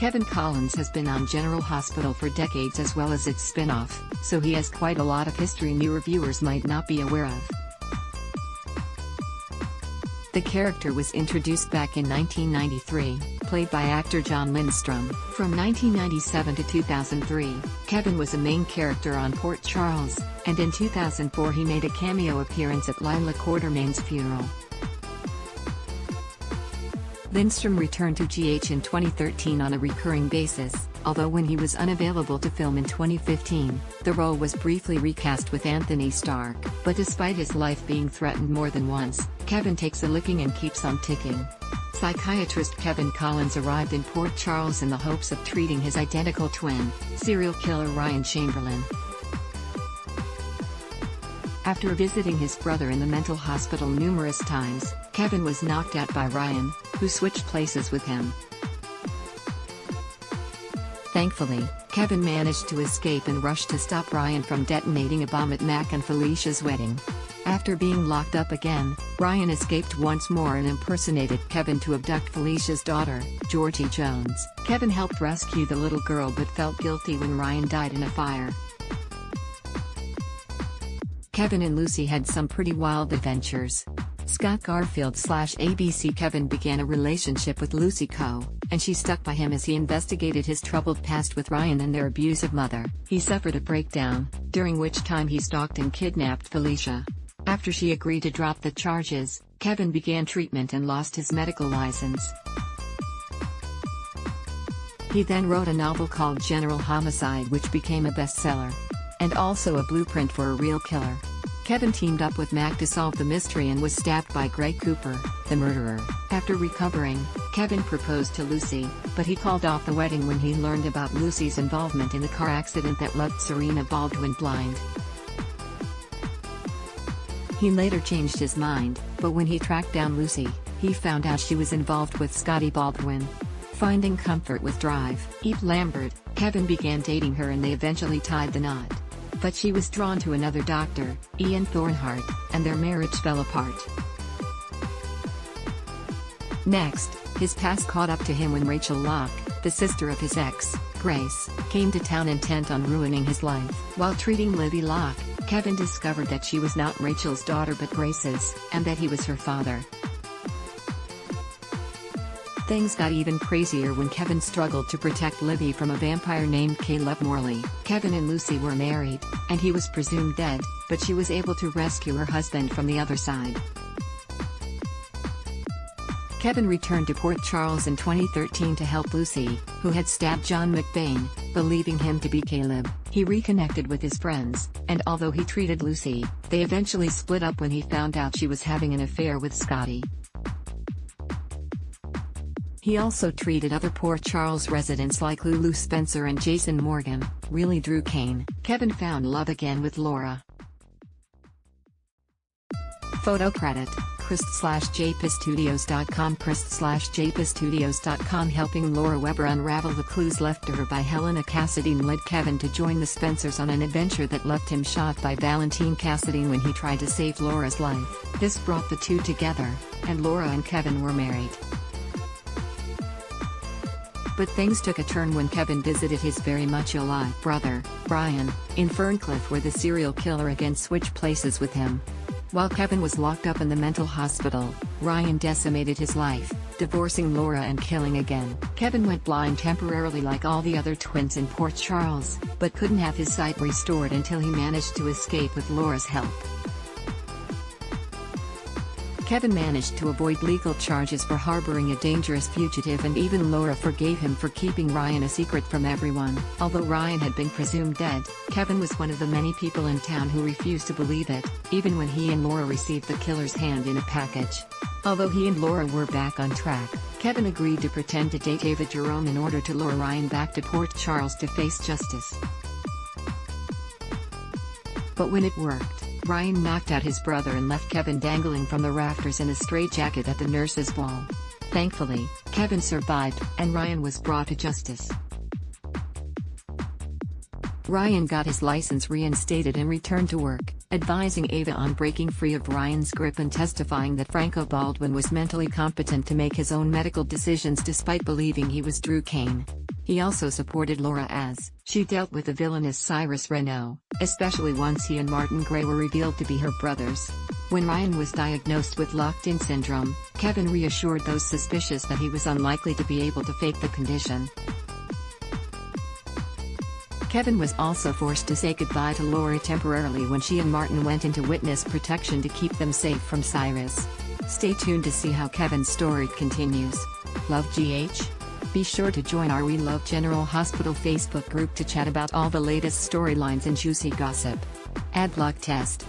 Kevin Collins has been on General Hospital for decades as well as its spin-off, so he has quite a lot of history newer viewers might not be aware of. The character was introduced back in 1993, played by actor Jon Lindstrom. From 1997 to 2003, Kevin was a main character on Port Charles, and in 2004 he made a cameo appearance at Lila Quartermain's funeral. Lindstrom returned to GH in 2013 on a recurring basis, although when he was unavailable to film in 2015, the role was briefly recast with Anthony Stark. But despite his life being threatened more than once, Kevin takes a licking and keeps on ticking. Psychiatrist Kevin Collins arrived in Port Charles in the hopes of treating his identical twin, serial killer Ryan Chamberlain. After visiting his brother in the mental hospital numerous times, Kevin was knocked out by Ryan, who switched places with him. Thankfully, Kevin managed to escape and rushed to stop Ryan from detonating a bomb at Mac and Felicia's wedding. After being locked up again, Ryan escaped once more and impersonated Kevin to abduct Felicia's daughter, Georgie Jones. Kevin helped rescue the little girl but felt guilty when Ryan died in a fire. Kevin and Lucy had some pretty wild adventures. Scott Garfield/ABC Kevin began a relationship with Lucy Coe, and she stuck by him as he investigated his troubled past with Ryan and their abusive mother. He suffered a breakdown, during which time he stalked and kidnapped Felicia. After she agreed to drop the charges, Kevin began treatment and lost his medical license. He then wrote a novel called General Homicide, which became a bestseller, and also a blueprint for a real killer. Kevin teamed up with Mac to solve the mystery and was stabbed by Greg Cooper, the murderer. After recovering, Kevin proposed to Lucy, but he called off the wedding when he learned about Lucy's involvement in the car accident that left Serena Baldwin blind. He later changed his mind, but when he tracked down Lucy, he found out she was involved with Scotty Baldwin. Finding comfort with Eve Lambert, Kevin began dating her and they eventually tied the knot. But she was drawn to another doctor, Ian Thornhart, and their marriage fell apart. Next, his past caught up to him when Rachel Locke, the sister of his ex, Grace, came to town intent on ruining his life. While treating Libby Locke, Kevin discovered that she was not Rachel's daughter but Grace's, and that he was her father. Things got even crazier when Kevin struggled to protect Libby from a vampire named Caleb Morley. Kevin and Lucy were married, and he was presumed dead, but she was able to rescue her husband from the other side. Kevin returned to Port Charles in 2013 to help Lucy, who had stabbed John McBain, believing him to be Caleb. He reconnected with his friends, and although he treated Lucy, they eventually split up when he found out she was having an affair with Scotty. He also treated other Port Charles residents like Lulu Spencer and Jason Morgan, really Drew Kane. Kevin found love again with Laura. Photo credit, Chris/JPStudios.com Chris/JPStudios.com helping Laura Weber unravel the clues left to her by Helena Cassadine led Kevin to join the Spencers on an adventure that left him shot by Valentine Cassadine when he tried to save Laura's life. This brought the two together, and Laura and Kevin were married. But things took a turn when Kevin visited his very much alive brother, Brian, in Ferncliff where the serial killer again switched places with him. While Kevin was locked up in the mental hospital, Ryan decimated his life, divorcing Laura and killing again. Kevin went blind temporarily like all the other twins in Port Charles, but couldn't have his sight restored until he managed to escape with Laura's help. Kevin managed to avoid legal charges for harboring a dangerous fugitive, and even Laura forgave him for keeping Ryan a secret from everyone. Although Ryan had been presumed dead, Kevin was one of the many people in town who refused to believe it, even when he and Laura received the killer's hand in a package. Although he and Laura were back on track, Kevin agreed to pretend to date Ava Jerome in order to lure Ryan back to Port Charles to face justice. But when it worked, Ryan knocked out his brother and left Kevin dangling from the rafters in a straitjacket at the nurse's ball. Thankfully, Kevin survived, and Ryan was brought to justice. Ryan got his license reinstated and returned to work, advising Ava on breaking free of Ryan's grip and testifying that Franco Baldwin was mentally competent to make his own medical decisions despite believing he was Drew Kane. He also supported Laura as she dealt with the villainous Cyrus Renault, especially once he and Martin Gray were revealed to be her brothers. When Ryan was diagnosed with locked-in syndrome, Kevin reassured those suspicious that he was unlikely to be able to fake the condition. Kevin was also forced to say goodbye to Laura temporarily when she and Martin went into witness protection to keep them safe from Cyrus. Stay tuned to see how Kevin's story continues. Love GH? Be sure to join our We Love General Hospital Facebook group to chat about all the latest storylines and juicy gossip. Adblock test.